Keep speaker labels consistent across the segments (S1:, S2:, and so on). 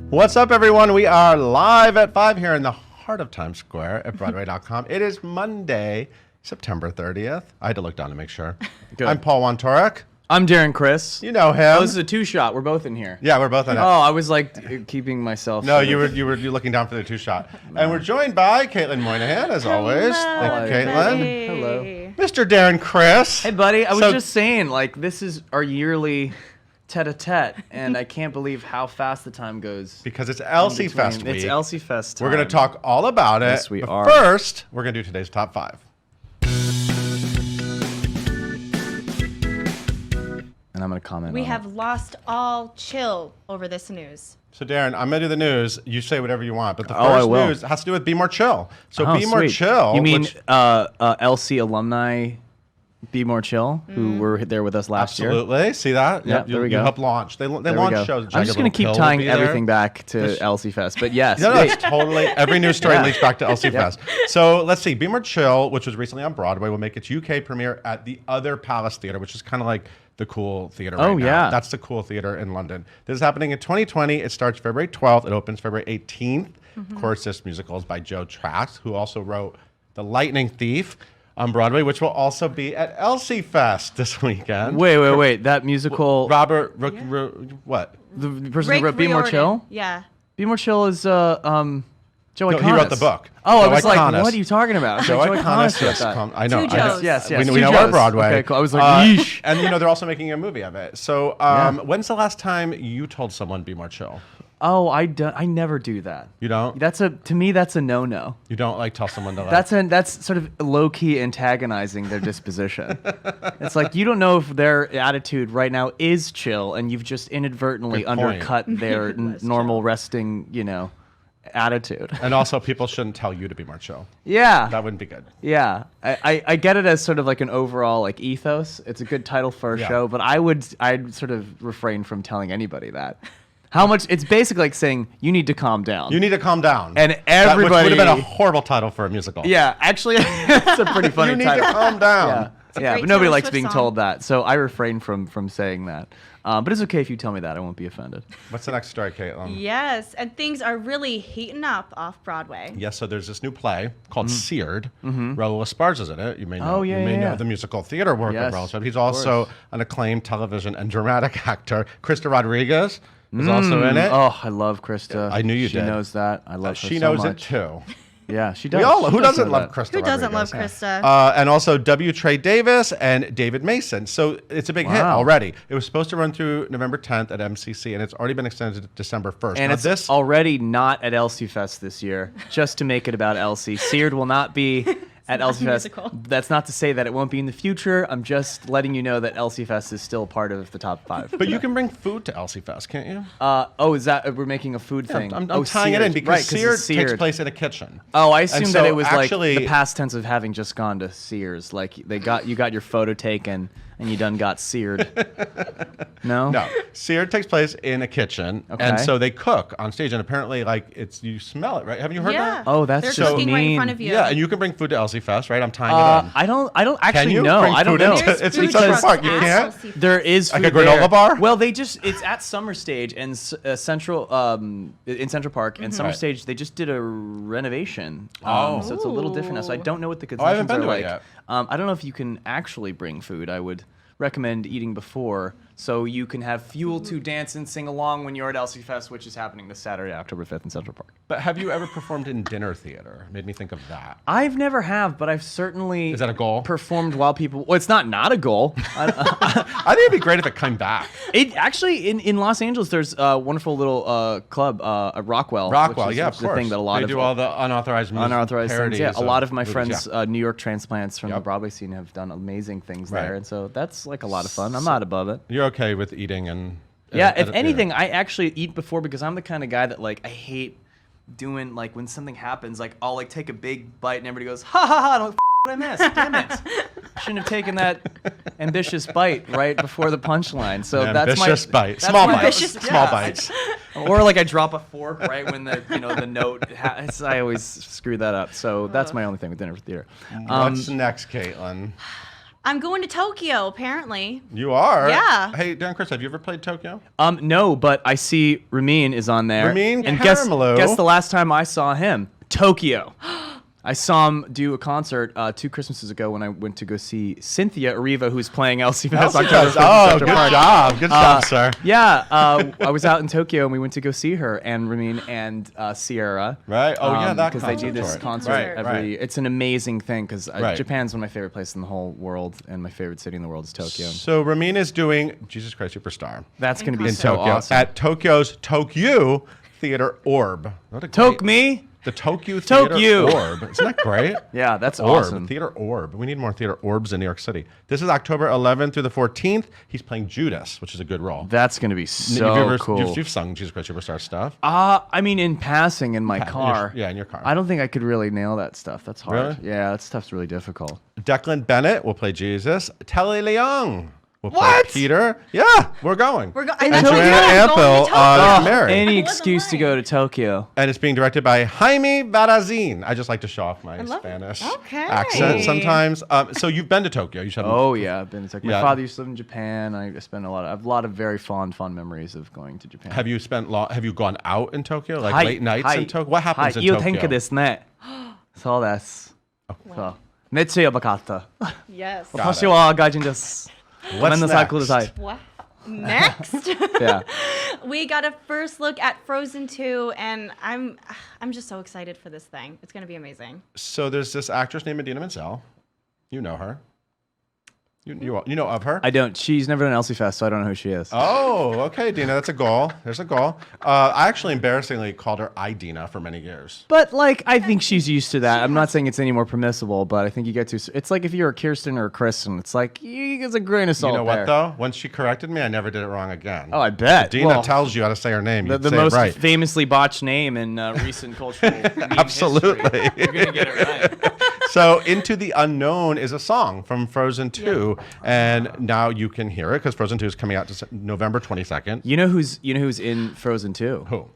S1: What's up, everyone? We are live at 5 here in the heart of Times Square at Broadway.com. It is Monday, September 30th. I had to look down to make sure.
S2: Good.
S1: I'm Paul Wontorek.
S2: I'm Darren Criss.
S1: You know him.
S2: Oh, this is a two-shot. We're both in here.
S1: Yeah, we're both in it.
S2: Oh, I was like keeping myself.
S1: No, you were looking down for the two-shot. And we're joined by Caitlin Moynihan, as always. Thank you, Caitlin.
S2: Hello.
S1: Mr. Darren Criss.
S2: Hey, buddy. I was just saying, like, this is our yearly tete-a-tete, and I can't believe how fast the time goes.
S1: Because it's Elsie Fest week.
S2: It's Elsie Fest time.
S1: We're going to talk all about it.
S2: Yes, we are.
S1: First, we're going to do today's top 5.
S2: And I'm going to comment
S3: We
S2: on
S3: have
S2: it.
S3: lost all chill over this news.
S1: So, Darren, I'm going to do the news. You say whatever you want. But the
S2: I
S1: first
S2: will.
S1: news has to do with Be More Chill. So, Be More
S2: Sweet.
S1: Chill.
S2: You mean
S1: which,
S2: LC alumni Be More Chill, who were there with us last year?
S1: absolutely. See that?
S2: Yeah,
S1: Yep,
S2: there we
S1: you
S2: go.
S1: help launch. They
S2: There we
S1: launch
S2: go.
S1: shows.
S2: I'm just going to keep tying everything back to Elsie Fest, but yes.
S1: No, it's totally, every news story
S2: Yeah.
S1: leads back to Elsie Fest. So let's see, Be More Chill, which was recently on Broadway, will make its UK premiere at the Other Palace Theatre, which is kind of like the cool theater right now.
S2: Yeah.
S1: That's the cool theater in London. This is happening in 2020. It starts February 12th. It opens February 18th. Of course, this musical is by Joe Trax, who also wrote The Lightning Thief on Broadway, which will also be at Elsie Fest this weekend.
S2: Wait. That musical.
S1: Robert, what?
S2: The person
S3: Rick
S2: who wrote Be More
S3: Riordan.
S2: Chill?
S3: Yeah.
S2: Be More Chill is Joe
S1: No,
S2: Iconis.
S1: he wrote the book.
S2: Oh,
S1: Joe
S2: I was like,
S1: Iconis.
S2: what are you talking about?
S1: Joe
S2: Joe
S1: Iconis, yes,
S2: wrote that.
S1: I know.
S3: Two Joes.
S2: Yes.
S1: We
S2: Two
S1: know our
S2: Joes.
S1: Broadway.
S2: Okay, cool. I was like, yeesh.
S1: And they're also making a movie of it. So, when's the last time you told someone Be More Chill?
S2: Oh, I never do that.
S1: You don't?
S2: To me, that's a no-no.
S1: You don't like tell someone to like.
S2: That's sort of low-key antagonizing their disposition. It's like you don't know if their attitude right now is chill, and you've just inadvertently
S1: Good point.
S2: undercut their normal resting, attitude.
S1: And also, people shouldn't tell you to be more chill.
S2: Yeah.
S1: That wouldn't be good.
S2: Yeah, I get it as sort of like an overall like ethos. It's a good title for a
S1: Yeah.
S2: show, but I'd sort of refrain from telling anybody that. How much? It's basically like saying you need to calm down.
S1: You need to calm down.
S2: And
S1: Which
S2: everybody
S1: would have been a horrible title for a musical.
S2: Yeah, actually, it's a pretty funny
S1: You need
S2: title.
S1: to calm down.
S2: Yeah,
S3: great
S2: but nobody
S3: Taylor
S2: likes
S3: Swift
S2: being
S3: song.
S2: told that, so I refrain from saying that. But it's okay if you tell me that; I won't be offended.
S1: What's the next story, Caitlin?
S3: Yes, and things are really heating up off Broadway.
S1: Yes, so there's this new play called Seared. Raul Esparza's in it. You may know.
S2: Oh, yeah,
S1: you may
S2: yeah,
S1: know
S2: yeah.
S1: the musical theater work
S2: Yes,
S1: of Raul Esparza. He's
S2: of
S1: also
S2: course.
S1: an acclaimed television and dramatic actor. Krista Rodriguez is also in it.
S2: Oh, I love Krista.
S1: I knew you
S2: she
S1: did.
S2: She knows that. I love her
S1: She
S2: so
S1: knows it
S2: much.
S1: too.
S2: Yeah, she does.
S1: We all.
S2: She
S1: Who
S2: does
S1: doesn't
S2: know
S1: love
S2: that.
S1: Krista?
S3: Who doesn't love
S1: Rodriguez?
S3: Krista?
S1: And also W. Trey Davis and David Mason. So it's a big hit
S2: Wow.
S1: already. It was supposed to run through November 10th at MCC, and it's already been extended to December 1st.
S2: And
S1: Now,
S2: it's
S1: this
S2: already not at Elsie Fest this year, just to make it about Elsie. Seared will not be at
S3: not
S2: Elsie
S3: a
S2: Fest.
S3: musical.
S2: That's not to say that it won't be in the future. I'm just letting you know that Elsie Fest is still part of the top 5.
S1: But you can bring food to Elsie Fest, can't you?
S2: Is that we're making a food thing?
S1: I'm
S2: Oh,
S1: tying it in
S2: seared.
S1: because
S2: Right, 'cause it's
S1: Seared takes
S2: seared.
S1: place in a kitchen.
S2: Oh, I
S1: And
S2: assumed
S1: so
S2: that it was
S1: actually-
S2: like the past tense of having just gone to Sears. Like you got your photo taken and you done got seared. No?
S1: No, Seared takes place in a kitchen, and
S2: Okay.
S1: so they cook on stage, and apparently, like you smell it, right? Haven't you heard
S3: Yeah.
S1: that?
S2: Oh, that's
S3: They're
S2: just
S3: cooking right in
S2: mean.
S3: front of you.
S1: Yeah, and you can bring food to Elsie Fest, right? I'm tying it in.
S2: I don't
S1: Can
S2: actually
S1: you
S2: know.
S1: bring
S2: I don't
S1: food
S2: know.
S1: into-
S3: There's
S1: it's
S3: food
S1: in Central
S3: trucks
S1: Park. You
S3: at
S1: can't?
S3: Elsie Fest.
S2: There is
S1: Like
S2: food
S1: a granola
S2: there.
S1: bar?
S2: Well, it's at Summer Stage and in Central Park and Summer
S1: Right.
S2: Stage. They just did a renovation.
S1: Oh.
S2: So it's a little different now. So I
S3: Ooh.
S2: don't know what the
S1: I haven't
S2: concessions
S1: been
S2: are
S1: to it
S2: like.
S1: yet.
S2: I don't know if you can actually bring food. I would recommend eating before so you can have fuel to dance and sing along when you're at Elsie Fest, which is happening this Saturday, October 5th in Central Park.
S1: But have you ever performed in dinner theater? Made me think of that.
S2: I've never have, but I've certainly
S1: Is that a goal?
S2: performed while people. Well, it's not a goal.
S1: I think it'd be great if it came back.
S2: It actually in Los Angeles, there's a wonderful little club, Rockwell.
S1: Rockwell,
S2: which is
S1: yeah, of
S2: the
S1: course.
S2: thing that a lot
S1: they
S2: of
S1: do all the unauthorized music
S2: unauthorized things.
S1: parodies
S2: Yeah, a lot of my
S1: movies,
S2: friends,
S1: yeah.
S2: New York transplants from the
S1: Yep.
S2: Broadway scene, have done amazing things
S1: Right.
S2: there, and so that's like a lot of fun. I'm not above it.
S1: You're okay with eating and
S2: Yeah,
S1: at
S2: if
S1: a
S2: anything,
S1: theater.
S2: I actually eat before because I'm the kind of guy that like I hate doing like when something happens, like I'll like take a big bite and everybody goes ha ha ha. What I missed? Damn it! Shouldn't have taken that ambitious bite right before the punchline. So that's my
S1: ambitious bite,
S2: that's
S1: small
S2: my-
S1: bites,
S3: Ambitious
S1: small
S2: yeah.
S1: bites.
S2: Or like I drop a fork right when the note. I always screw that up. So that's my only thing with dinner for theater.
S1: What's next, Caitlin?
S3: I'm going to Tokyo, apparently.
S1: You are?
S3: Yeah.
S1: Hey, Darren Criss, have you ever played Tokyo?
S2: No, but I see Ramin is on there.
S1: Ramin
S2: and guess
S1: Caramello.
S2: the last time I saw him, Tokyo. I saw him do a concert 2 Christmases ago when I went to go see Cynthia Eriva, who's playing Elsie Fest.
S1: Oh, good job. Good job, sir.
S2: Yeah, I was out in Tokyo and we went to go see her and Ramin and Sierra.
S1: Right. Oh, yeah, that
S2: because they do this concert
S1: Right,
S2: every.
S1: right.
S2: It's an amazing thing because
S1: Right.
S2: Japan's one of my favorite places in the whole world, and my favorite city in the world is Tokyo.
S1: So Ramin is doing Jesus Christ Superstar
S2: That's going to be
S1: in
S2: so
S1: Tokyo
S2: awesome.
S1: at Tokyo's Tokyo Theater Orb. What a
S2: Toke
S1: great-
S2: me.
S1: The Tokyo Theater
S2: Tokyo.
S1: Orb. Isn't that great?
S2: Yeah, that's
S1: Orb.
S2: awesome.
S1: Theater Orb. We need more theater orbs in New York City. This is October 11th through the 14th. He's playing Judas, which is a good role.
S2: That's going to be so cool.
S1: You've sung Jesus Christ Superstar stuff.
S2: I mean, in passing in my car.
S1: in your car.
S2: I don't think I could really nail that stuff. That's hard.
S1: Really?
S2: Yeah, that stuff's really difficult.
S1: Declan Bennett will play Jesus. Telly Leung will
S2: What?
S1: play Peter. Yeah, we're going.
S3: We're
S1: And
S3: I told you
S1: Joanna
S3: I'm going
S1: Ampel
S3: to Tokyo.
S1: is married.
S2: Any
S3: I wasn't
S2: excuse to
S3: lying.
S2: go to Tokyo.
S1: And it's being directed by Jaime Barazin. I just like to show off my
S3: love it.
S1: Spanish
S3: Okay.
S1: accent sometimes. So you've been to Tokyo. You should.
S2: Oh yeah, I've been to Tokyo.
S1: Yeah.
S2: My father used to live in Japan. I spent I have a lot of very fond memories of going to Japan.
S1: Have you gone out in Tokyo, like late nights in Tokyo? What happens in
S2: いいお
S1: Tokyo?
S2: 天気ですね。そうです。そう。めっちゃやばかった。
S3: Yes.
S1: Got it.
S2: 私は外人です。ごめ
S1: What's
S2: んなさい、
S1: next?
S2: ください。
S3: What? Next,
S2: Yeah.
S3: we got a first look at Frozen 2, and I'm just so excited for this thing. It's gonna be amazing.
S1: So there's this actress named Idina Menzel. You know her. You know of her.
S2: I don't. She's never done Elsie Fest, so I don't know who she is.
S1: Oh, okay, Dina. That's a goal. There's a goal. I actually embarrassingly called her Idina for many years.
S2: But like, I think she's used to that. I'm not saying it's any more permissible, but I think you get to. It's like if you're a Kirsten or a Kristen, it's like it's a grain of salt.
S1: You know what
S2: there.
S1: though? Once she corrected me, I never did it wrong again.
S2: Oh, I bet.
S1: Dina
S2: Well,
S1: tells you how to say her name. You
S2: the
S1: say
S2: most
S1: it right.
S2: famously botched name in recent cultural meme
S1: Absolutely.
S2: history. You're gonna get it right.
S1: So Into the Unknown is a song from Frozen 2, and now you can hear it because Frozen 2 is coming out November 22nd.
S2: You know who's in Frozen 2?
S1: Who?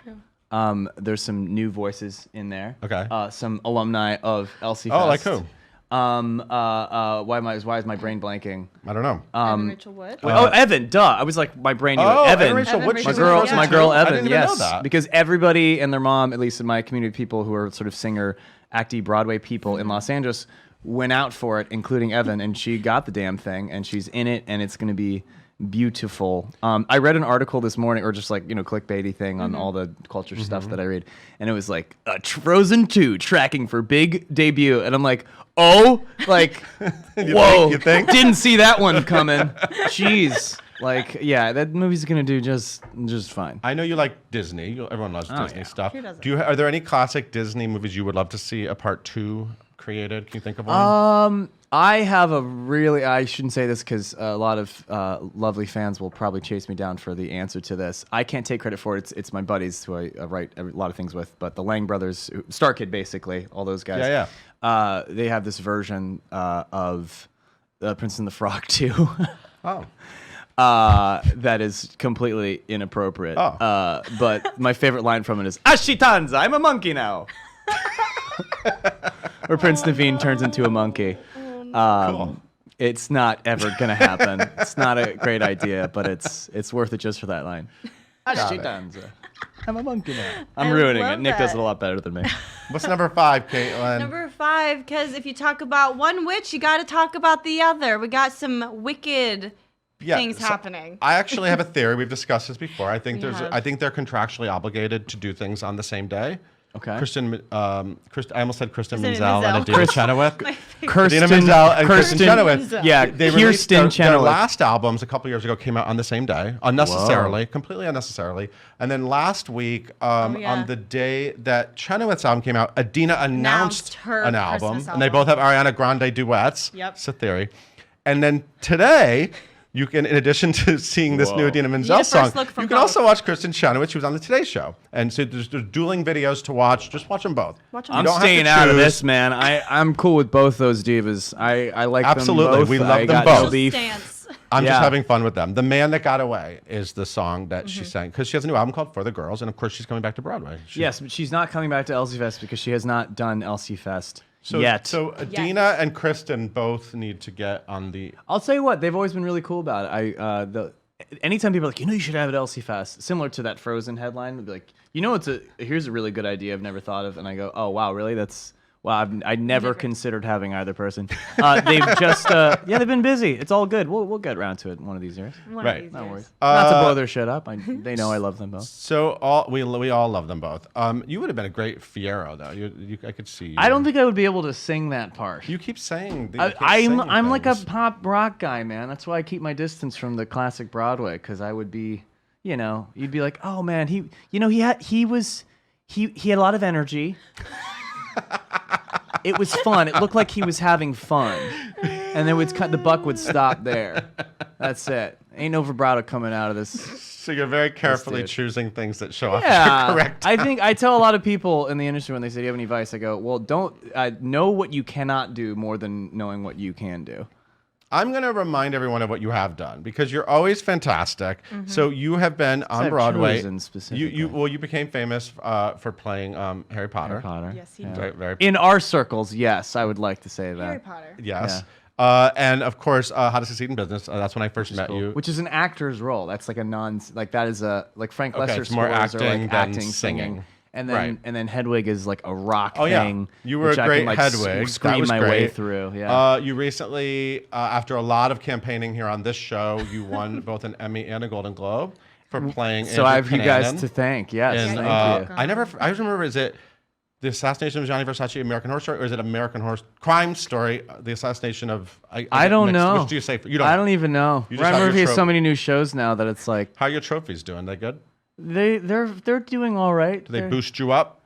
S2: There's some new voices in there.
S1: Okay.
S2: Some alumni of Elsie Fest.
S1: Oh, like who?
S2: Why is my brain blanking?
S1: I don't know.
S3: Evan Rachel Wood.
S2: Evan, duh. I was like, my brain knew
S1: Oh,
S2: it. Evan.
S1: Evan Rachel Wood,
S3: Evan
S1: she's
S2: My
S1: in
S2: girl,
S1: Frozen
S2: my
S1: 2?
S2: girl
S1: I
S2: Evan,
S1: didn't even know
S2: yes,
S1: that.
S2: because everybody and their mom, at least in my community, people who are sort of singer, acty Broadway people in Los Angeles, went out for it, including Evan, and she got the damn thing, and she's in it, and it's going to be beautiful. I read an article this morning, or just like clickbaity thing on all the culture stuff that I read, and it was like Frozen 2 tracking for big debut, and I'm like, oh, like, whoa,
S1: you think?
S2: didn't see that one coming. Jeez. Like, yeah, that movie's gonna do just fine.
S1: I know you like Disney. Everyone loves Disney
S2: yeah.
S1: stuff.
S3: Who doesn't?
S1: Are there any classic Disney movies you would love to see a part 2 created? Can you think of one?
S2: I have I shouldn't say this because a lot of lovely fans will probably chase me down for the answer to this. I can't take credit for it. It's my buddies who I write a lot of things with, but the Lang brothers, Star Kid basically, all those guys.
S1: Yeah.
S2: They have this version of Prince and the Frog 2.
S1: Oh.
S2: That is completely inappropriate.
S1: Oh.
S2: But my favorite line from it is, Ashitanza, I'm a monkey now. Where Prince Naveen turns into a monkey.
S1: Cool.
S2: It's not ever gonna happen. It's not a great idea, but it's worth it just for that line. Ashitanza, I'm a monkey now. I'm
S3: I
S2: ruining it.
S3: love
S2: Nick does
S3: that.
S2: it a lot better than me.
S1: What's number 5, Caitlin?
S3: Number 5, because if you talk about one witch, you got to talk about the other. We got some wicked things happening.
S1: I actually have a theory. We've discussed this before. I think
S3: We have.
S1: I think they're contractually obligated to do things on the same day.
S2: Okay.
S1: I almost said Kristen
S3: Kristen
S1: Menzel and
S3: Menzel.
S1: Idina Chenoweth.
S3: My favorite.
S1: Idina Menzel and Kristen Chenoweth.
S2: Yeah,
S1: They released their
S2: Chenoweth.
S1: last albums a couple years ago came out on the same day, unnecessarily, completely unnecessarily. And then last week, on the day that Chenoweth's album came out, Idina announced
S3: her
S1: an album,
S3: Christmas
S1: and they both have Ariana Grande duets.
S3: Yep.
S1: It's a theory. And then today, you can, in addition to seeing this new Idina Menzel
S3: first
S1: song,
S3: look from
S1: you can
S3: both.
S1: also watch Kristen Chenoweth. She was on the Today Show, and so there's dueling videos to watch. Just watch them both.
S3: Watch 'em
S1: You
S2: I'm
S1: don't have to
S2: staying out of
S1: choose.
S2: this, man. I'm cool with both those divas. I like
S1: Absolutely.
S2: them both.
S1: We love
S2: I
S1: them
S2: got
S1: both.
S2: No beef.
S3: Stance.
S1: I'm
S2: Yeah.
S1: just having fun with them. The Man That Got Away is the song that
S3: Mm-hmm.
S1: she sang because she has a new album called For the Girls, and of course she's coming back to Broadway.
S2: Yes, but she's not coming back to Elsie Fest because she has not done Elsie Fest
S1: So Adina and Kristen both need to get on the.
S2: I'll tell you what, they've always been really cool about it. Anytime people are like, you should have it at Elsie Fest, similar to that Frozen headline, they'll be like, here's a really good idea I've never thought of, and I go, oh wow, really? I never considered having either person. They've just, they've been busy. It's all good. We'll get around to it one of these years.
S1: Right.
S2: No worries. Not to blow their shit up. They know I love them both.
S1: So we all love them both. You would have been a great Fiyero though. I could see you.
S2: I don't think I would be able to sing that part.
S1: You keep saying.
S2: I'm like a pop rock guy, man. That's why I keep my distance from the classic Broadway, because I would be, you'd be like, oh man, he had a lot of energy. It was fun. It looked like he was having fun, and then the buck would stop there. That's it. Ain't no vibrato coming out of this.
S1: So you're very carefully choosing things that show off your correct.
S2: I think I tell a lot of people in the industry when they say, "Do you have any advice?" I go, "Well, don't know what you cannot do more than knowing what you can do."
S1: I'm going to remind everyone of what you have done, because you're always fantastic. So you have been on Broadway. You became famous for playing Harry Potter.
S2: Harry Potter.
S3: Yes, he did.
S1: Very,
S2: in our circles, yes, I would like to say that.
S3: Harry Potter.
S1: yes. And of course, How to Succeed in Business. That's when I first met you.
S2: Which is an actor's role. That's like that is Frank Lester's
S1: it's more
S2: scores
S1: acting
S2: are like
S1: than
S2: acting, singing. And then Hedwig is like a rock thing.
S1: You were a great Hedwig.
S2: Scream my way through. Yeah.
S1: You recently, after a lot of campaigning here on this show, you won both an Emmy and a Golden Globe for playing.
S2: So I have you guys to thank. Yes,
S1: and,
S2: thank you.
S1: I just remember, is it The Assassination of Gianni Versace, American Horror Story, or is it American Horror Crime Story? The assassination of.
S2: I don't know.
S1: Which do you say? You don't.
S2: I don't even know. Ryan Murphy has so many new shows now that it's like.
S1: How are your trophies doing? They good?
S2: They're doing all right.
S1: Do they boost you up?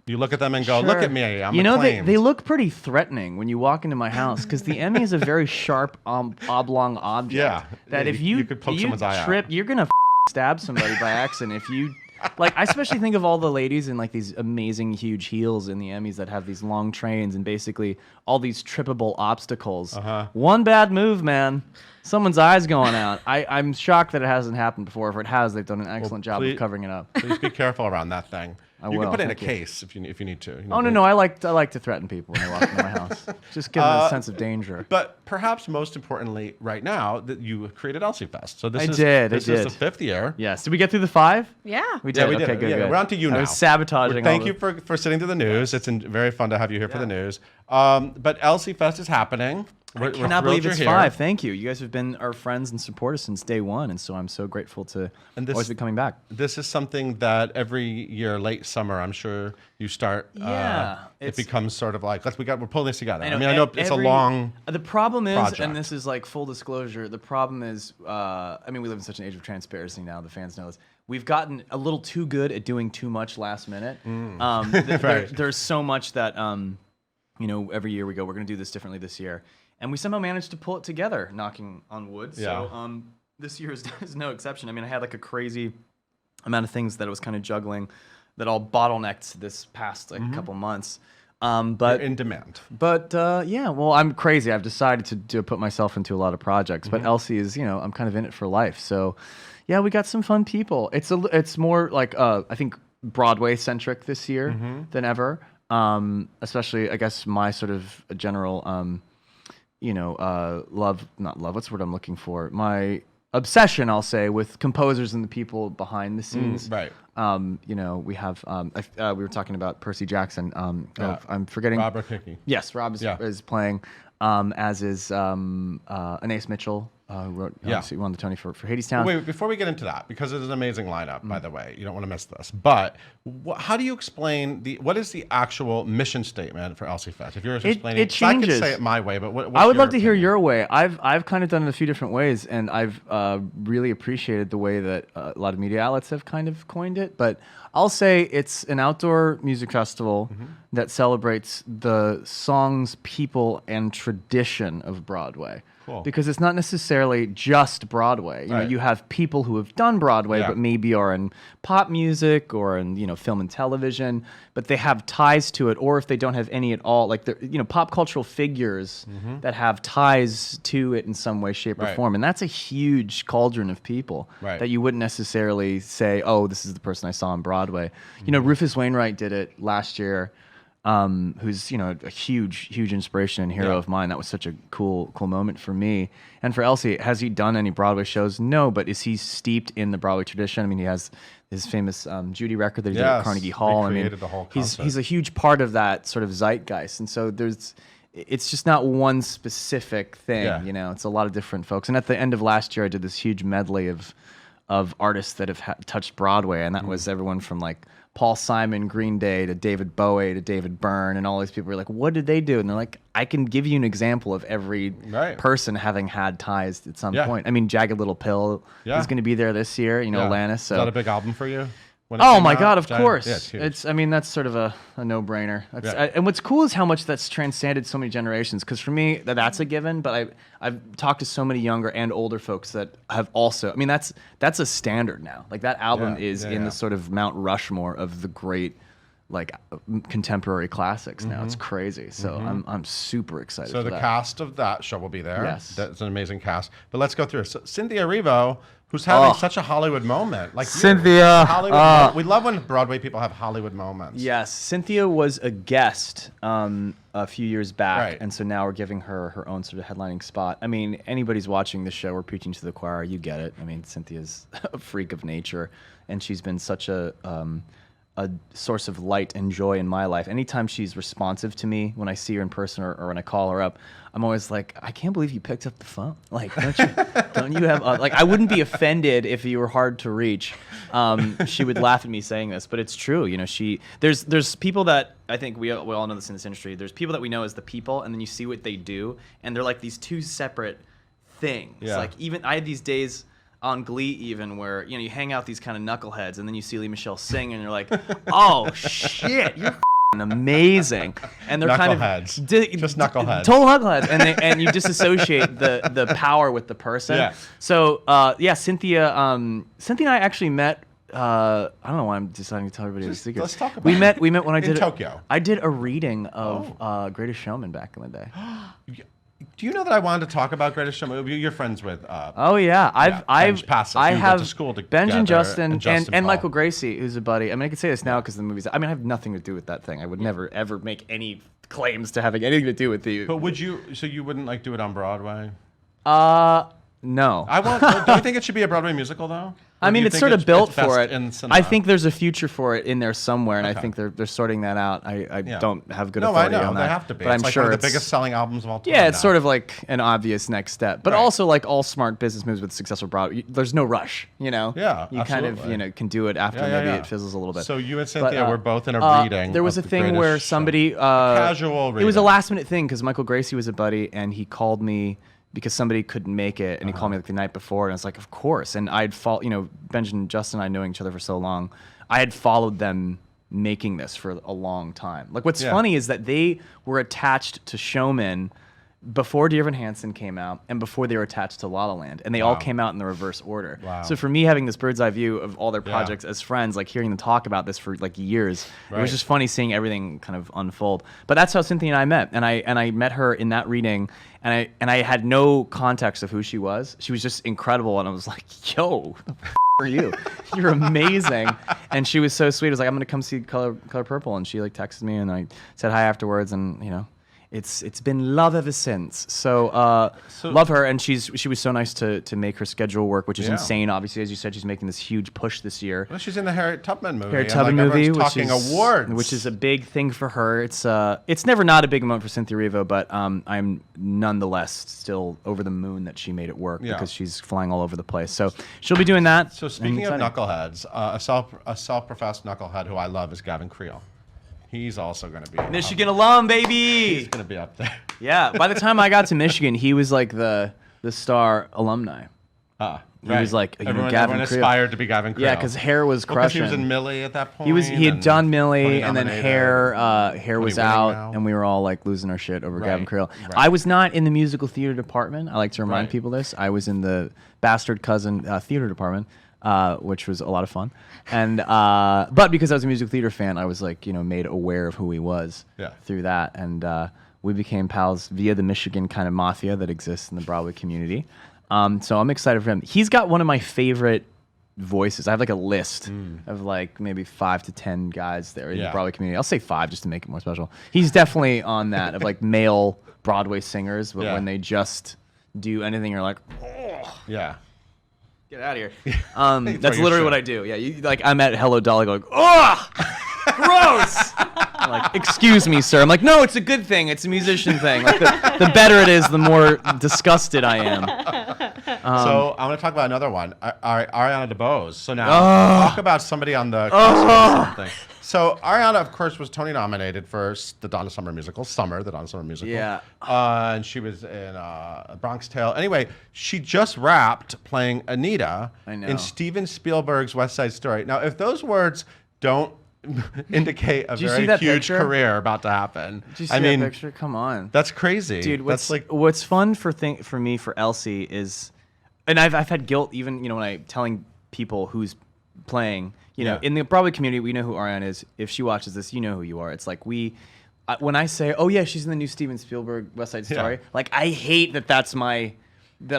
S1: You look at them and go, "Look at me, I'm
S2: acclaimed." they look pretty threatening when you walk into my house, because the Emmy is a very sharp oblong object.
S1: Yeah,
S2: that if you
S1: could poke someone's eye out.
S2: You're gonna stab somebody by accident. If you I especially think of all the ladies in like these amazing huge heels in the Emmys that have these long trains and basically all these trippable obstacles. One bad move, man. Someone's eye's going out. I'm shocked that it hasn't happened before. If it has, they've done an excellent job of covering it up.
S1: Please be careful around that thing. You can put it in a case if you need to.
S2: No, I like to threaten people when they walk into my house. Just give them a sense of danger.
S1: But perhaps most importantly, right now, that you created Elsie Fest. So this is the 5th year.
S2: Yes. Did we get through the 5?
S3: Yeah.
S2: We did.
S1: We did.
S2: Okay, good.
S1: We're on to you now.
S2: I was sabotaging.
S1: Thank you for sitting through the news. It's very fun to have you here for the news. But Elsie Fest is happening.
S2: I cannot believe it's 5. Thank you. You guys have been our friends and supporters since day one, and so I'm so grateful to always be coming back.
S1: This is something that every year, late summer, I'm sure you start. It becomes sort of like we're pulling this together. I know it's a long.
S2: The problem is,
S1: project.
S2: and this is like full disclosure. The problem is, we live in such an age of transparency now. The fans know this. We've gotten a little too good at doing too much last minute. There's so much that every year we go, we're going to do this differently this year. And we somehow managed to pull it together, knocking on wood.
S1: Yeah.
S2: So this year is no exception. I mean, I had like a crazy amount of things that I was kind of juggling that all bottlenecked this past couple months. But
S1: you're in demand.
S2: But I'm crazy. I've decided to put myself into a lot of projects. But Elsie is, I'm kind of in it for life. So yeah, we got some fun people. It's more like I think Broadway centric this year than ever. Especially I guess my sort of general not love, what's the word I'm looking for? My obsession, I'll say, with composers and the people behind the scenes.
S1: Right.
S2: We have, we were talking about Percy Jackson. I'm forgetting.
S1: Robert Hickey.
S2: Yes, Rob is playing, as is Anais Mitchell, who wrote, obviously won the Tony for Hadestown.
S1: Wait, before we get into that, because it is an amazing lineup, by the way. You don't want to miss this. But how do you explain what is the actual mission statement for Elsie Fest? If you're explaining
S2: it changes.
S1: I can say it my way, but what's
S2: I would love to
S1: opinion?
S2: hear your way. I've kind of done it a few different ways, and I've really appreciated the way that a lot of media outlets have kind of coined it. But I'll say it's an outdoor music festival that celebrates the songs, people, and tradition of Broadway.
S1: Cool.
S2: Because it's not necessarily just Broadway. You have people who have done Broadway, but maybe are in pop music or in film and television, but they have ties to it. Or if they don't have any at all, like pop cultural figures that have ties to it in some way, shape, or form. And that's a huge cauldron of people that you wouldn't necessarily say, "Oh, this is the person I saw on Broadway." Rufus Wainwright did it last year. who's a huge inspiration and hero of mine. That was such a cool moment for me. And for Elsie, has he done any Broadway shows? No, but is he steeped in the Broadway tradition? I mean, he has his famous Judy record that he did at Carnegie Hall.
S1: The whole concept.
S2: He's a huge part of that sort of zeitgeist, and so it's just not one specific thing. It's a lot of different folks. And at the end of last year, I did this huge medley of artists that have touched Broadway, and that was everyone from like Paul Simon, Green Day, to David Bowie, to David Byrne, and all these people were like, what did they do? And they're like, I can give you an example of every person having had ties at some point. I mean, Jagged Little Pill is going to be there this year, Alanis. So.
S1: Is that a big album for you?
S2: Oh my God, of course. Yeah, it's I mean, that's sort of a no-brainer. And what's cool is how much that's transcended so many generations. Because for me, that's a given. But I've talked to so many younger and older folks that have also. I mean, that's a standard now. Like that album is in the sort of Mount Rushmore of the great, like contemporary classics. Now it's crazy. So I'm super excited.
S1: So
S2: for
S1: the cast of that show will be there.
S2: Yes,
S1: that's an amazing cast. But let's go through it. So Cynthia Erivo, who's having such a Hollywood moment. Like
S2: Cynthia.
S1: We love when Broadway people have Hollywood moments.
S2: Yes. Cynthia was a guest a few years back. And so now we're giving her own sort of headlining spot. I mean, anybody's watching this show, we're preaching to the choir. You get it. I mean, Cynthia's a freak of nature, and she's been such a source of light and joy in my life. Anytime she's responsive to me when I see her in person or when I call her up, I'm always like, I can't believe you picked up the phone. Like, don't you have, like, I wouldn't be offended if you were hard to reach. She would laugh at me saying this, but it's true. There's people that I think we all know this in this industry. There's people that we know as the people, and then you see what they do, and they're like these two separate things. Yeah. Like even I had these days on Glee even where you hang out these kind of knuckleheads, and then you see Lee Michelle sing, and you're like, oh shit, you're amazing. And they're kind of
S1: just knuckleheads,
S2: total knuckleheads, and you disassociate the power with the person. Yeah. So Cynthia and I actually met. I don't know why I'm deciding to tell everybody the secret.
S1: Let's talk about
S2: we met when I did
S1: Tokyo.
S2: I did a reading of Greatest Showman back in the day.
S1: Do you know that I wanted to talk about Greatest Showman? You're friends with.
S2: Oh yeah, I have
S1: went to school together,
S2: Benj and Justin and Michael Gracie, who's a buddy. I mean, I can say this now because the movies. I mean, I have nothing to do with that thing. I would never ever make any claims to having anything to do with the.
S1: But would you? So you wouldn't like do it on Broadway?
S2: No.
S1: Do you think it should be a Broadway musical though?
S2: I mean, it's sort of built for it. I think there's a future for it in there somewhere, and I think they're sorting that out. I don't have good authority on that.
S1: They have to be.
S2: But
S1: it's
S2: I'm sure
S1: one of the biggest selling albums of all time.
S2: Yeah, it's sort of like an obvious next step. But also, like all smart business moves with successful Broadway, there's no rush.
S1: Yeah,
S2: you kind of can do it after maybe it fizzles a little bit.
S1: So you and Cynthia were both in a reading.
S2: There was a thing where somebody
S1: casual reading.
S2: It was a last minute thing because Michael Gracie was a buddy, and he called me because somebody couldn't make it, and he called me like the night before, and I was like, of course. And I'd Benj and Justin and I knowing each other for so long, I had followed them making this for a long time. Like what's funny is that they were attached to Showman before Dear Evan Hansen came out and before they were attached to La La Land, and they all came out in the reverse order.
S1: Wow.
S2: So for me, having this bird's eye view of all their projects as friends, like hearing them talk about this for like years, it was just funny seeing everything kind of unfold. But that's how Cynthia and I met, and I met her in that reading, and I had no context of who she was. She was just incredible, and I was like, yo, the are you? You're amazing. And she was so sweet. I was like, I'm gonna come see Color Purple, and she like texted me, and I said hi afterwards, and it's been love ever since. So love her, and she was so nice to make her schedule work, which is insane. Obviously, as you said, she's making this huge push this year.
S1: Well, she's in the Harriet Tubman movie.
S2: Harriet Tubman movie,
S1: awards,
S2: which is a big thing for her. It's never not a big moment for Cynthia Erivo, but I'm nonetheless still over the moon that she made it work because she's flying all over the place. So she'll be doing that.
S1: So speaking of knuckleheads, a self-professed knucklehead who I love is Gavin Creel. He's also going to be
S2: Michigan alum, baby.
S1: He's going to be up there.
S2: Yeah. By the time I got to Michigan, he was like the star alumni. He was like
S1: everyone
S2: Gavin Creel.
S1: aspired to be Gavin Creel.
S2: Yeah, because Hair was crushing.
S1: Because he was in Millie at that point.
S2: He had done Millie, and then Hair was out, and we were all like losing our shit over Gavin Creel. Right. I was not in the musical theater department. I like to remind people this. I was in the Bastard Cousin theater department. Which was a lot of fun, and but because I was a musical theater fan, I was like made aware of who he was through that, and we became pals via the Michigan kind of mafia that exists in the Broadway community. So I'm excited for him. He's got one of my favorite voices. I have like a list of like maybe 5 to 10 guys there in the Broadway community. I'll say 5 just to make it more special. He's definitely on that of like male Broadway singers, but when they just do anything, you're like, oh,
S1: Yeah.
S2: get out of here. That's literally what I do. Yeah, like I'm at Hello Dolly going, oh, gross. I'm like, excuse me, sir. I'm like, no, it's a good thing. It's a musician thing. Like the better it is, the more disgusted I am.
S1: So I want to talk about another one, Ariana DuBose. So now talk about somebody on the something. So Ariana, of course, was Tony nominated for the Donna Summer musical, the Donna Summer musical.
S2: Yeah.
S1: And she was in Bronx Tale. Anyway, she just wrapped playing Anita in Steven Spielberg's West Side Story. Now, if those words don't indicate a very huge career about to happen.
S2: Did you see that picture? Come on.
S1: That's crazy.
S2: Dude, what's fun for me for Elsie is, and I've had guilt even, when I'm telling people who's playing, in the Broadway community, we know who Ariana is. If she watches this, you know who you are. It's like when I say, oh yeah, she's in the new Steven Spielberg West Side Story, like I hate that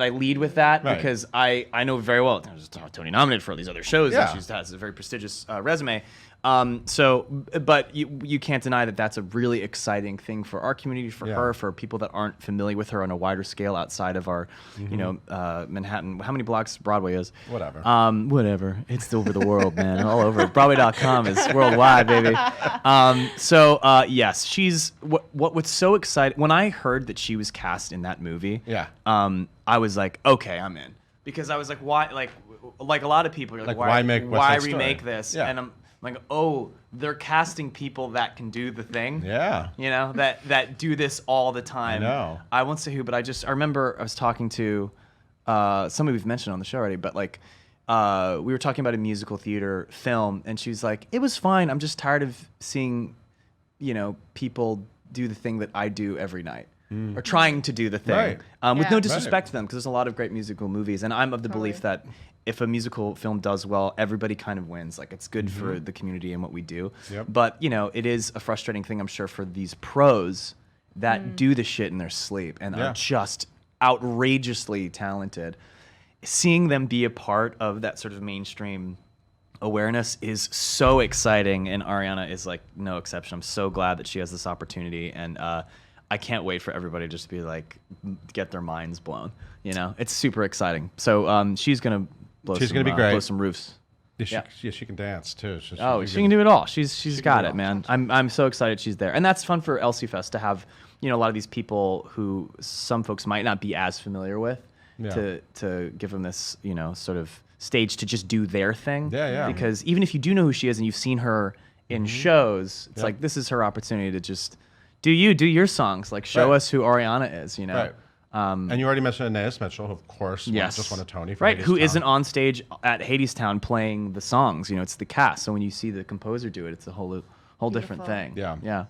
S2: I lead with that because I know very well there's Tony nominated for all these other shows and she has a very prestigious resume. But you can't deny that that's a really exciting thing for our community, for her, for people that aren't familiar with her on a wider scale outside of our, Manhattan. How many blocks Broadway is?
S1: Whatever.
S2: Whatever. It's over the world, man. All over. Broadway.com is worldwide, baby. Yes, she's what's so exciting. When I heard that she was cast in that movie, I was like, okay, I'm in. Because I was like, why? Like a lot of people are like why remake this? Yeah. And I'm like, oh, they're casting people that can do the thing. Yeah. That do this all the time. I know. I won't say who, but I remember I was talking to somebody we've mentioned on the show already, but we were talking about a musical theater film, and she was like, it was fine. I'm just tired of seeing, people do the thing that I do every night. Or trying to do the thing. With no disrespect to them, because there's a lot of great musical movies, and I'm of the belief that if a musical film does well, everybody kind of wins. Like, it's good for the community and what we do. Yep. But, it is a frustrating thing, I'm sure, for these pros that do the shit in their sleep and are just outrageously talented. Seeing them be a part of that sort of mainstream awareness is so exciting, and Ariana is, no exception. I'm so glad that she has this opportunity, and I can't wait for everybody just to be get their minds blown. It's super exciting. So she's gonna blow some roofs.
S1: Yeah, she can dance too.
S2: She can do it all. She's got it, man. I'm so excited she's there, and that's fun for Elsie Fest to have a lot of these people who some folks might not be as familiar with to give them this sort of stage to just do their thing. Yeah. Because even if you do know who she is and you've seen her in shows, it's this is her opportunity to just do your songs, show us who Ariana is, Right.
S1: And you already mentioned Anais Mitchell, who of course just won a Tony for
S2: Hadestown. Who isn't on stage at Hadestown playing the songs, it's the cast. So when you see the composer do it, it's a whole different thing. Yeah.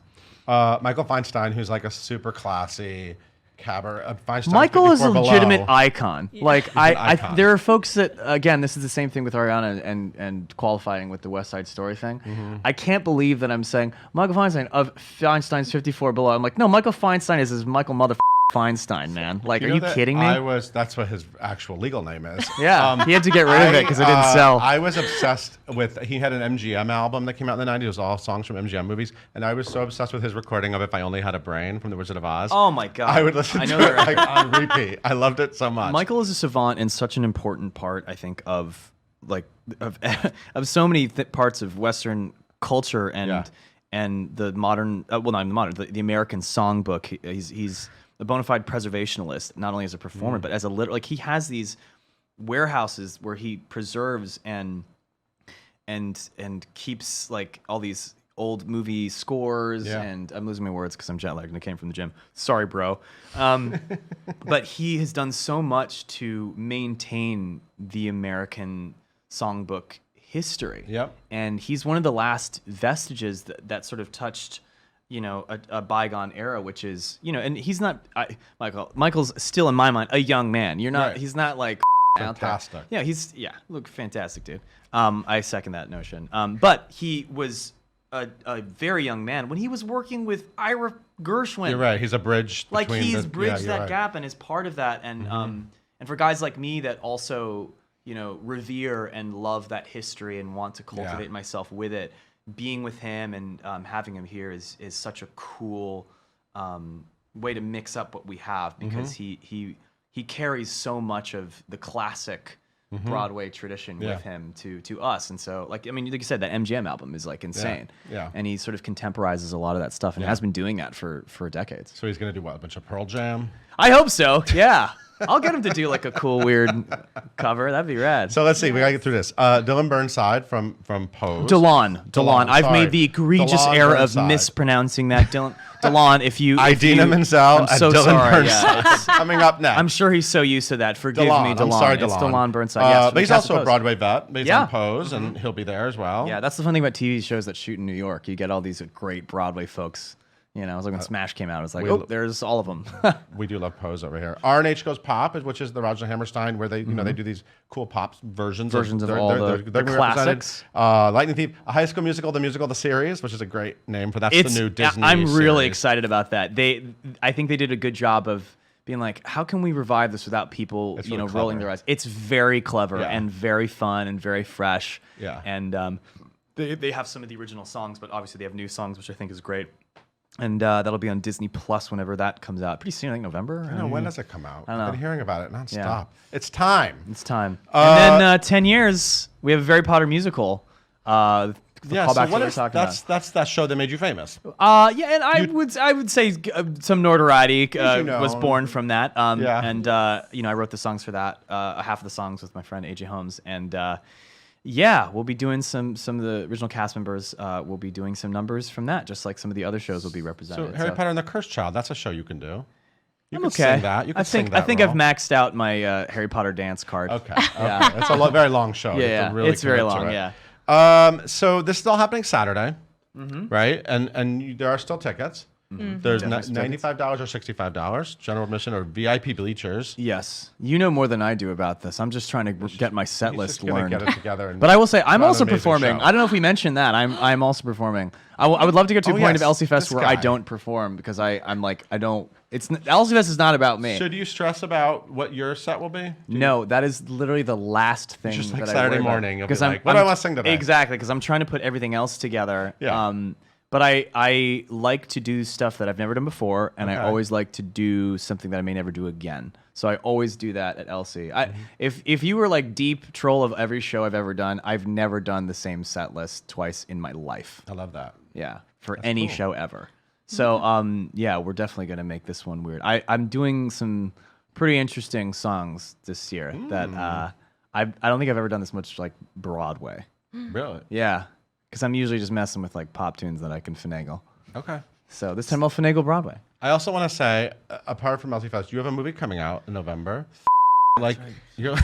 S1: Michael Feinstein, who's a super classy cabaret.
S2: Michael is a legitimate icon. There are folks that, again, this is the same thing with Ariana and qualifying with the West Side Story thing. I can't believe that I'm saying Michael Feinstein of Feinstein's 54 Below. I'm like, no, Michael Feinstein is Michael Feinstein, man. Are you kidding me?
S1: That's what his actual legal name is.
S2: Yeah, he had to get rid of it because it didn't sell.
S1: I was obsessed with, he had an MGM album that came out in the 90s. It was all songs from MGM movies. And I was so obsessed with his recording of If I Only Had a Brain from The Wizard of Oz.
S2: Oh my God.
S1: I would listen to it on repeat. I loved it so much.
S2: Michael is a savant and such an important part, I think, of so many parts of Western culture and the modern, not the modern, the American songbook. He's a bona fide preservationalist, not only as a performer, but as a he has these warehouses where he preserves and keeps all these old movie scores. And I'm losing my words because I'm jet lagged and I came from the gym. Sorry, bro. But he has done so much to maintain the American songbook history. Yep. And he's one of the last vestiges that sort of touched a bygone era, which is, and he's not, Michael's still in my mind a young man. He's not
S1: fantastic.
S2: Look, fantastic, dude. I second that notion. But he was a very young man when he was working with Ira Gershwin.
S1: You're right. He's a bridge.
S2: He's bridged that gap and is part of that. And and for guys like me that also, revere and love that history and want to cultivate myself with it. Being with him and having him here is such a cool way to mix up what we have, because he carries so much of the classic Broadway tradition with him to us. And so, like you said, that MGM album is like insane.
S1: Yeah.
S2: And he sort of contemporizes a lot of that stuff and has been doing that for decades.
S1: So he's going to do what? A bunch of Pearl Jam?
S2: I hope so. Yeah. I'll get him to do like a cool, weird cover. That'd be rad.
S1: So let's see. We got to get through this. Dylan Burnside from Pose.
S2: Delon. I've
S1: sorry.
S2: made the egregious
S1: Delon
S2: error
S1: Burnside.
S2: of mispronouncing that. Delon, if you...
S1: Idina Menzel and
S2: so
S1: Dylan
S2: sorry,
S1: Burnside.
S2: yeah.
S1: Coming up next.
S2: I'm sure he's so used to that. Forgive me, Delon.
S1: I'm sorry,
S2: It's
S1: Delon.
S2: Delon Burnside. Yes,
S1: but he's also a
S2: Pose.
S1: Broadway vet based on Pose, and he'll be there as well.
S2: Yeah, that's the fun thing about TV shows that shoot in New York. You get all these great Broadway folks. It was like when Smash came out. It was like, there's all of them.
S1: We do love Pose over here. R&H Goes Pop, which is the Roger Hammerstein, where they they do these cool pop versions
S2: of all the classics.
S1: Lightning Thief, A High School Musical, the series, which is a great name for that's the new Disney
S2: I'm really
S1: series.
S2: excited about that. I think they did a good job of being like, how can we revive this without people,
S1: It's really
S2: rolling
S1: clever.
S2: their eyes? It's very clever
S1: Yeah.
S2: and very fun and very fresh.
S1: Yeah.
S2: And they have some of the original songs, but obviously they have new songs, which I think is great. And that'll be on Disney Plus whenever that comes out. Pretty soon, I think November.
S1: I know, when does it come out?
S2: I don't know.
S1: I've been hearing about it nonstop.
S2: Yeah.
S1: It's time.
S2: It's time. And then 10 years, we have a Harry Potter musical.
S1: Yeah,
S2: callback
S1: so
S2: to
S1: what
S2: we're
S1: is
S2: talking about.
S1: that's that show that made you famous.
S2: Yeah, and I would say some notoriety was
S1: know.
S2: born from that.
S1: Yeah.
S2: And I wrote the songs for that, half of the songs with my friend AJ Holmes, and yeah, we'll be doing some of the original cast members. Will be doing some numbers from that, just like some of the other shows will be represented.
S1: So Harry Potter and the Cursed Child, that's a show you can do. You
S2: I'm
S1: could
S2: okay.
S1: sing that. You could
S2: I
S1: sing
S2: think
S1: that
S2: I think
S1: role.
S2: I've maxed out my Harry Potter dance card.
S1: Okay.
S2: Yeah.
S1: It's a very long show. You have to really
S2: It's very
S1: commit to
S2: long.
S1: it.
S2: Yeah.
S1: So this is all happening Saturday, right? And there are still tickets. There's $95 or $65, general admission or VIP bleachers.
S2: Yes, you know more than I do about this. I'm just trying to get my set
S1: He's
S2: list
S1: just gonna
S2: learned.
S1: get it together. And
S2: But I will say, I'm
S1: put on
S2: also
S1: an amazing
S2: performing.
S1: show.
S2: I don't know if we mentioned that. I'm also performing. I would love to get to a
S1: Oh,
S2: point
S1: yes,
S2: of Elsie Fest
S1: this
S2: where I
S1: guy.
S2: don't perform because I'm like I don't. Elsie Fest is not about me.
S1: Should you stress about what your set will be?
S2: No, that is literally the last thing.
S1: Just like
S2: that I
S1: Saturday
S2: worry about.
S1: morning, you'll be
S2: 'Cause
S1: like, what do I wanna sing today?
S2: Exactly, because I'm trying to put everything else together.
S1: Yeah.
S2: But I like to do stuff that I've never done before, and I
S1: Okay.
S2: always like to do something that I may never do again. So I always do that at Elsie. If you were like deep troll of every show I've ever done, I've never done the same set list twice in my life.
S1: I love that.
S2: Yeah, for any
S1: cool.
S2: show ever. So yeah, we're definitely gonna make this one weird. I'm doing some pretty interesting songs this year that I don't think I've ever done this much like Broadway.
S1: Really?
S2: Yeah, because I'm usually just messing with like pop tunes that I can finagle.
S1: Okay.
S2: So this time I'll finagle Broadway.
S1: I also want to say, apart from Elsie Fest, you have a movie coming out in November. Like you're.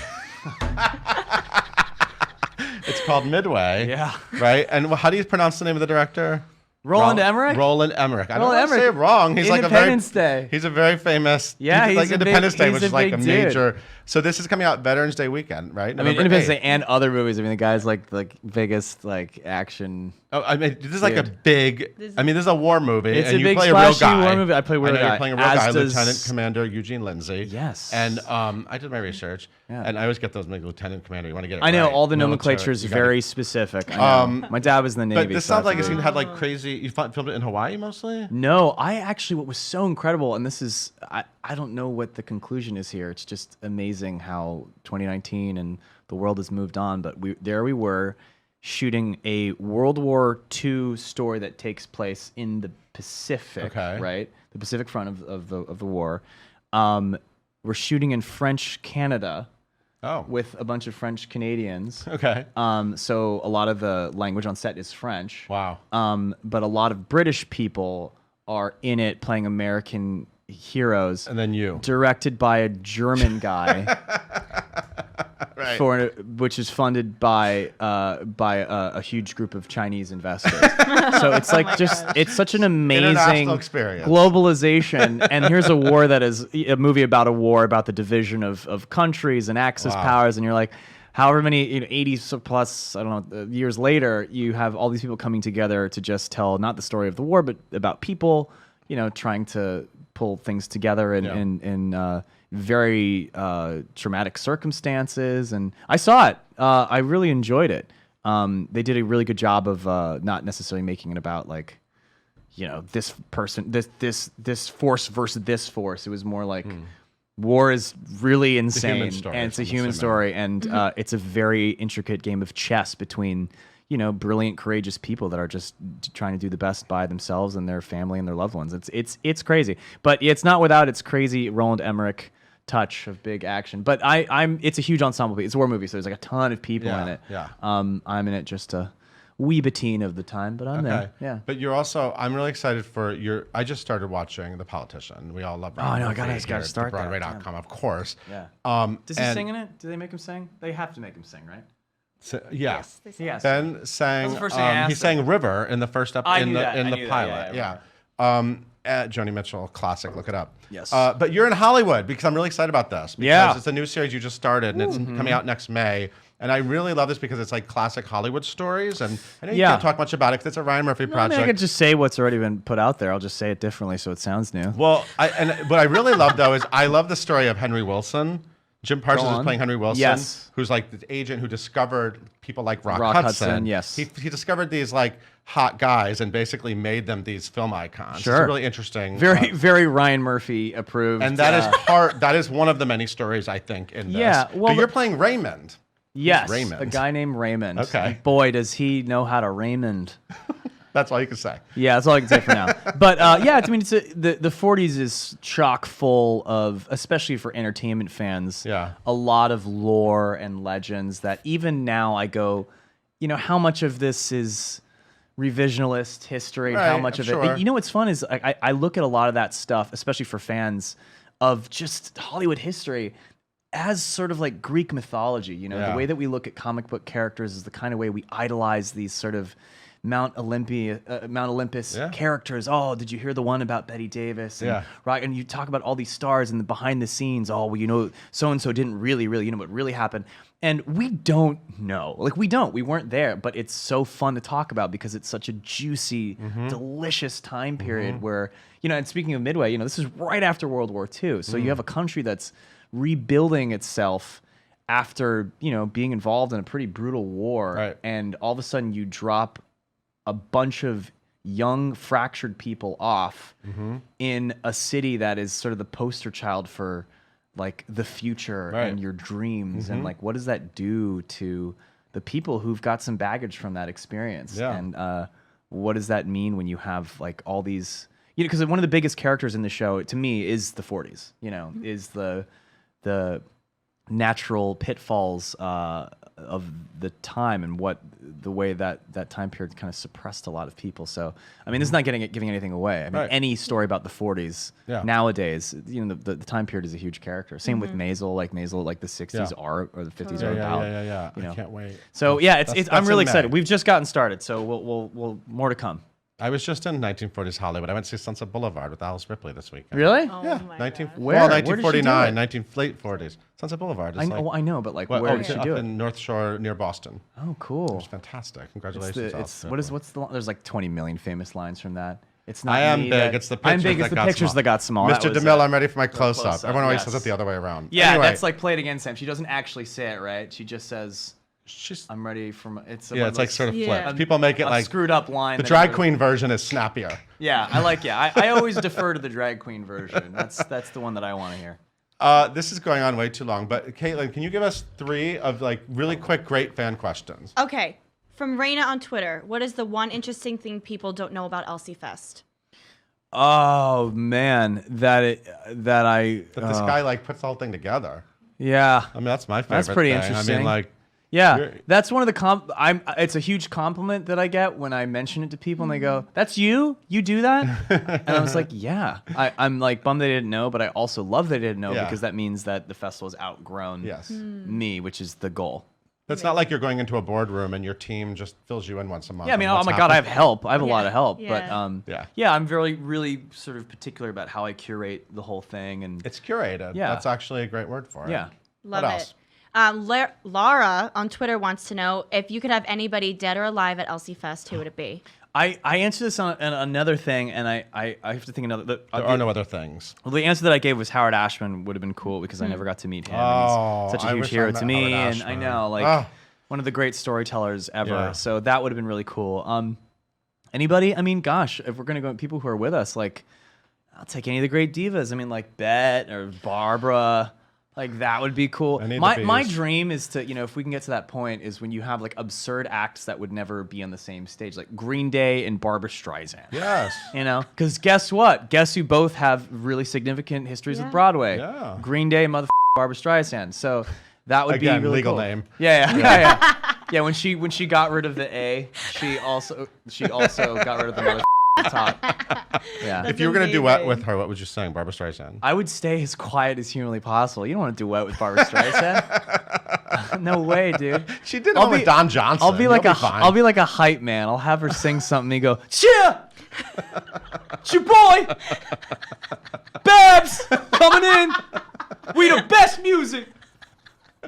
S1: It's called Midway.
S2: Yeah.
S1: Right. And how do you pronounce the name of the director?
S2: Roland Emmerich?
S1: Roland Emmerich. I don't
S2: Roland
S1: want to say it
S2: Emmerich.
S1: wrong. He's
S2: Independence
S1: like a very.
S2: Day.
S1: He's a very famous.
S2: Yeah,
S1: he did, like
S2: he's a
S1: Independence
S2: big-
S1: Day,
S2: he's
S1: which
S2: a
S1: is like a
S2: big dude.
S1: major. So this is coming out Veterans Day weekend, right?
S2: I mean,
S1: November
S2: Independence
S1: 8th.
S2: Day and other movies. I mean, the guy's like biggest like action.
S1: Oh, I mean, this is like a
S2: Dude.
S1: big. I mean, this is a war movie,
S2: It's
S1: and
S2: a
S1: you
S2: big
S1: play a real
S2: splashy
S1: guy.
S2: war movie. I play a real
S1: know
S2: guy,
S1: you're playing a real
S2: as
S1: guy,
S2: does-
S1: Lieutenant Commander Eugene Lindsay.
S2: Yes.
S1: And I did my research,
S2: Yeah.
S1: and I always get those like Lieutenant Commander. You want to get it
S2: I know
S1: right.
S2: all the
S1: Military,
S2: nomenclature is
S1: you gotta-
S2: very specific. I know. My dad was in the Navy.
S1: But this
S2: so
S1: sounds like
S2: that's
S1: it's
S2: a big-
S1: had like crazy. You filmed it in Hawaii mostly.
S2: No, I actually, what was so incredible, and this is, I don't know what the conclusion is here. It's just amazing how 2019 and the world has moved on. But we were shooting a World War II story that takes place in the Pacific,
S1: Okay.
S2: right? The Pacific front of the war. We're shooting in French Canada
S1: Oh.
S2: with a bunch of French Canadians.
S1: Okay.
S2: So a lot of the language on set is French.
S1: Wow.
S2: But a lot of British people are in it playing American heroes.
S1: And then you.
S2: Directed by a German guy,
S1: Right.
S2: which is funded by a huge group of Chinese investors. So it's like it's such an amazing
S1: International experience.
S2: globalization. And here's a war that is a movie about a war about the division of countries and Axis
S1: Wow.
S2: powers, and you're like, however many 80 plus, I don't know, years later, you have all these people coming together to just tell not the story of the war, but about people, trying to pull things together in very traumatic circumstances, and I saw it. I really enjoyed it. They did a really good job of not necessarily making it about like, this person, this force versus this force. It was more like war is really insane, and it's a human story, and it's a very intricate game of chess between brilliant, courageous people that are just trying to do the best by themselves and their family and their loved ones. It's crazy, but it's not without its crazy Roland Emmerich touch of big action. But it's a huge ensemble. It's a war movie, so there's like a ton of people in it.
S1: Yeah.
S2: I'm in it just a wee bitine of the time, but I'm there. Yeah.
S1: But I'm really excited for I just started watching The Politician. We all love
S2: I gotta start that.
S1: Broadway.com, of course.
S2: Yeah. Does he sing in it? Do they make him sing? They have to make him sing, right?
S1: So, yeah.
S3: Yes,
S1: Ben sang.
S2: That's the first thing I asked
S1: he sang River in the first episode in the
S2: knew
S1: pilot.
S2: that,
S1: Joni Mitchell, classic. Look it up.
S2: Yes.
S1: But you're in Hollywood because I'm really excited about this. Because it's a new series you just started and it's coming out next May. And I really love this because it's like classic Hollywood stories. And I know you can't talk much about it because it's a Ryan Murphy project.
S2: I could just say what's already been put out there. I'll just say it differently so it sounds new.
S1: Well, what I really love though is I love the story of Henry Wilson. Jim Parsons is playing Henry Wilson, who's like the agent who discovered people like Rock Hudson.
S2: Yes,
S1: he discovered these like hot guys and basically made them these film icons.
S2: Sure,
S1: it's really interesting.
S2: Very Ryan Murphy approved.
S1: And that is that is one of the many stories I think in this.
S2: Yeah, well,
S1: but you're playing Raymond.
S2: Yes,
S1: Raymond.
S2: a guy named Raymond.
S1: Okay,
S2: and boy, does he know how to Raymond.
S1: That's all you can say.
S2: Yeah, that's all I can say for now. But I mean, the 40s is chock full of, especially for entertainment fans, a lot of lore and legends that even now I go, how much of this is revisionist history, and how much of it. You know what's fun is I look at a lot of that stuff, especially for fans of just Hollywood history, as sort of like Greek mythology. The way that we look at comic book characters is the kind of way we idolize these sort of Mount Olympus characters. Oh, did you hear the one about Betty Davis? And, right, and you talk about all these stars and the behind the scenes. Oh, well, so and so didn't really, what really happened. And we don't know. We weren't there. But it's so fun to talk about because it's such a juicy, delicious time period where, and speaking of Midway, this is right after World War II. So you have a country that's rebuilding itself after, being involved in a pretty brutal war.
S1: Right.
S2: And all of a sudden you drop a bunch of young, fractured people off in a city that is sort of the poster child for like the future and your dreams. And like, what does that do to the people who've got some baggage from that experience? And what does that mean when you have like all these, because one of the biggest characters in the show to me is the 40s, is the natural pitfalls of the time and the way that time period kind of suppressed a lot of people. So, I mean, this is not giving anything away. I mean, any story about the 40s nowadays, the time period is a huge character. Same with Maisel, like the 60s are or the 50s are about.
S1: Yeah. I can't wait.
S2: So I'm really excited. We've just gotten started, so we'll more to come.
S1: I was just in 1940s Hollywood. I went to see Sunset Boulevard with Alice Ripley this weekend.
S2: Really?
S3: Oh,
S1: yeah.
S3: my
S1: 1949, late 40s. Sunset Boulevard.
S2: I know, but like, where did she do it?
S1: In North Shore near Boston.
S2: Oh, cool.
S1: It was fantastic. Congratulations.
S2: There's like 20 million famous lines from that. It's not.
S1: I am big. It's the pictures.
S2: I'm big. It's the pictures that got small.
S1: Mr. DeMille, I'm ready for my close-up. Everyone always says it the other way around.
S2: Yeah,
S1: anyway.
S2: that's like play it again, Sam. She doesn't actually say it, right? She just says, I'm ready for it's like
S1: sort of flipped. People make it like
S2: screwed up line.
S1: The drag queen version is snappier.
S2: Yeah, I always defer to the drag queen version. That's the one that I want to hear.
S1: This is going on way too long, but Caitlin, can you give us 3 of like really quick, great fan questions?
S3: Okay. From Raina on Twitter, what is the one interesting thing people don't know about Elsie Fest?
S2: Oh man, that
S1: this guy like puts the whole thing together.
S2: Yeah,
S1: I mean that's my favorite.
S2: That's pretty
S1: thing.
S2: interesting.
S1: I mean like.
S2: Yeah, that's one of the it's a huge compliment that I get when I mention it to people and they go, "That's you? You do that?" And I was like, "Yeah." I'm like bummed they didn't know, but I also love they didn't know because that means that the festival has outgrown me, which is the goal.
S1: It's not like you're going into a boardroom and your team just fills you in once a month.
S2: Yeah, I mean, oh my God, I have help. I have a lot of help, but I'm really sort of particular about how I curate the whole thing, and
S1: it's curated.
S2: Yeah,
S1: that's actually a great word for it.
S3: Yeah, love it. Laura on Twitter wants to know if you could have anybody dead or alive at Elsie Fest, who would it be?
S2: I answered this on another thing, and I have to think another.
S1: There are no other things.
S2: Well, the answer that I gave was Howard Ashman would have been cool because I never got to meet him. And he's such a huge hero to me, and I know, like, one of the great storytellers ever.
S1: Yeah.
S2: So that would have been really cool. Anybody? I mean, gosh, if we're gonna go, people who are with us, like, I'll take any of the great divas. I mean, like Bet or Barbara. Like, that would be cool. My dream is to, if we can get to that point, is when you have like absurd acts that would never be on the same stage, like Green Day and Barbra Streisand.
S1: Yes.
S2: Because guess what? Guess who both have really significant histories with Broadway?
S1: Yeah.
S2: Green Day and Barbra Streisand. So that would be really
S1: legal
S2: cool.
S1: name.
S2: Yeah. Yeah, when she got rid of the A, she also got rid of the mother top. Yeah.
S1: If you were going to duet with her, what would you sing? Barbra Streisand?
S2: I would stay as quiet as humanly possible. You don't want to duet with Barbra Streisand. No way, dude.
S1: She did it with Don Johnson.
S2: I'll be like a hype man. I'll have her sing something and go, cheer! It's your boy! Babs! Coming in! We the best music!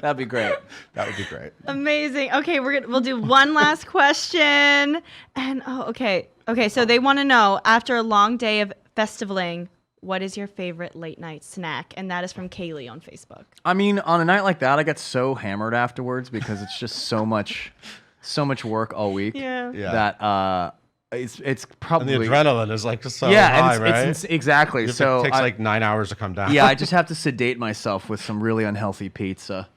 S2: That'd be great.
S1: That would be great.
S3: Amazing. Okay, we'll do one last question. And okay, so they want to know, after a long day of festivaling, what is your favorite late night snack? And that is from Kaylee on Facebook.
S2: I mean, on a night like that, I get so hammered afterwards because it's just so much work all week.
S3: Yeah.
S2: That it's probably,
S1: and the adrenaline is like just so
S2: high,
S1: high, right?
S2: It's exactly.
S1: It
S2: So
S1: takes like 9 hours to come down.
S2: Yeah, I just have to sedate myself with some really unhealthy pizza.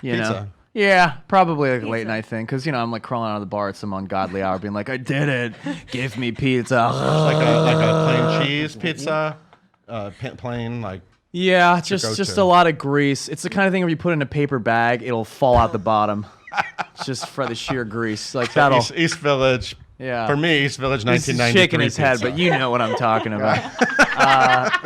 S2: You know?
S1: Pizza.
S2: Yeah, probably like a late night thing, because I'm like crawling out of the bar at some ungodly hour, being like, "I did it! Give me pizza!"
S1: like a plain cheese pizza, plain like.
S2: Yeah, just a lot of grease. It's the kind of thing where you put in a paper bag, it'll fall out the bottom. It's just for the sheer grease, like that'll.
S1: East Village.
S2: Yeah.
S1: For me, East Village,
S2: He's
S1: 1993.
S2: shaking his head, but you know what I'm talking about.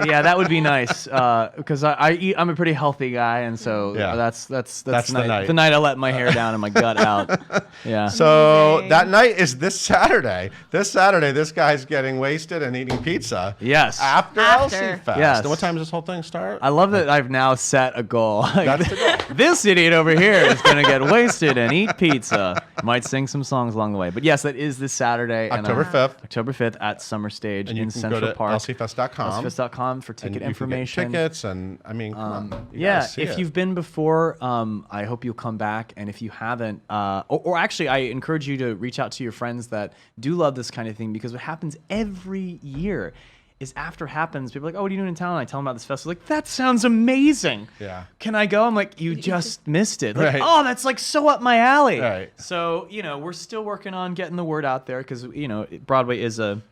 S2: Yeah, that would be nice because I'm a pretty healthy guy, and so that's the night. The night I let my hair down and my gut out. Yeah.
S1: So that night is this Saturday. This Saturday, this guy's getting wasted and eating pizza.
S2: Yes.
S1: After Elsie Fest.
S2: Yes.
S1: And what time does this whole thing start?
S2: I love that I've now set a goal.
S1: That's the goal.
S2: This idiot over here is going to get wasted and eat pizza. Might sing some songs along the way. But yes, that is this Saturday.
S1: October 5th.
S2: October 5th at Summer Stage
S1: and
S2: in Central Park.
S1: And you can go to LCFest.com.
S2: LCFest.com for ticket information.
S1: Can get tickets and, I mean, come on.
S2: If you've been before, I hope you'll come back. And if you haven't, or actually, I encourage you to reach out to your friends that do love this kind of thing, because what happens every year is after it happens, people are like, "Oh, what are you doing in town?" And I tell them about this festival. Like, that sounds amazing.
S1: Yeah.
S2: Can I go? I'm like, you just missed it. Like,
S1: right.
S2: Oh, that's like so up my alley.
S1: Right.
S2: So, we're still working on getting the word out there, because, Broadway is an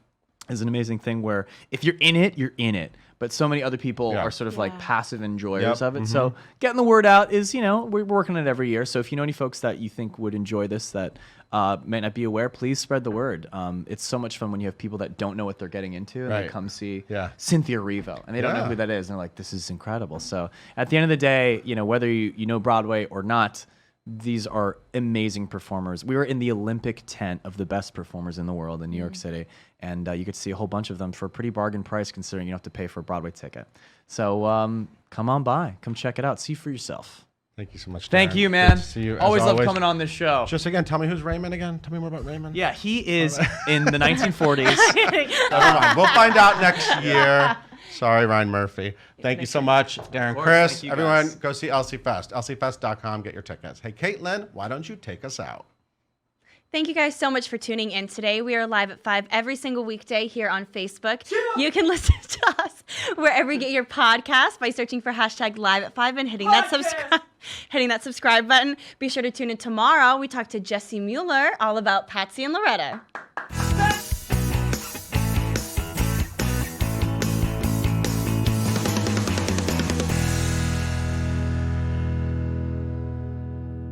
S2: amazing thing where if you're in it, you're in it. But so many other people are sort of like passive enjoyers of it. Mm-hmm. So getting the word out is, we're working on it every year. So if you know any folks that you think would enjoy this that may not be aware, please spread the word. It's so much fun when you have people that don't know what they're getting into and they come see Cynthia Erivo and they don't know who that is. And they're like, this is incredible. So at the end of the day, whether you know Broadway or not, these are amazing performers. We were in the Olympic tent of the best performers in the world in New York City, and you could see a whole bunch of them for a pretty bargain price, considering you don't have to pay for a Broadway ticket. So come on by, come check it out, see for yourself.
S1: Thank you so much, Darren.
S2: Thank you, man.
S1: Good to see you.
S2: Always love coming on this show.
S1: Just again, tell me who's Raymond again. Tell me more about Raymond.
S2: Yeah, he is in the 1940s.
S1: Never mind. We'll find out next year. Sorry, Ryan Murphy. Thank you so much, Darren Criss. Everyone, go see Elsie Fest. LCFest.com. Get your tickets. Hey, Caitlin, why don't you take us out?
S3: Thank you guys so much for tuning in today. We are live at 5 every single weekday here on Facebook. You can listen to us wherever you get your podcast by searching for #live@5 and hitting that subscribe button. Be sure to tune in tomorrow. We talk to Jesse Mueller all about Patsy and Loretta.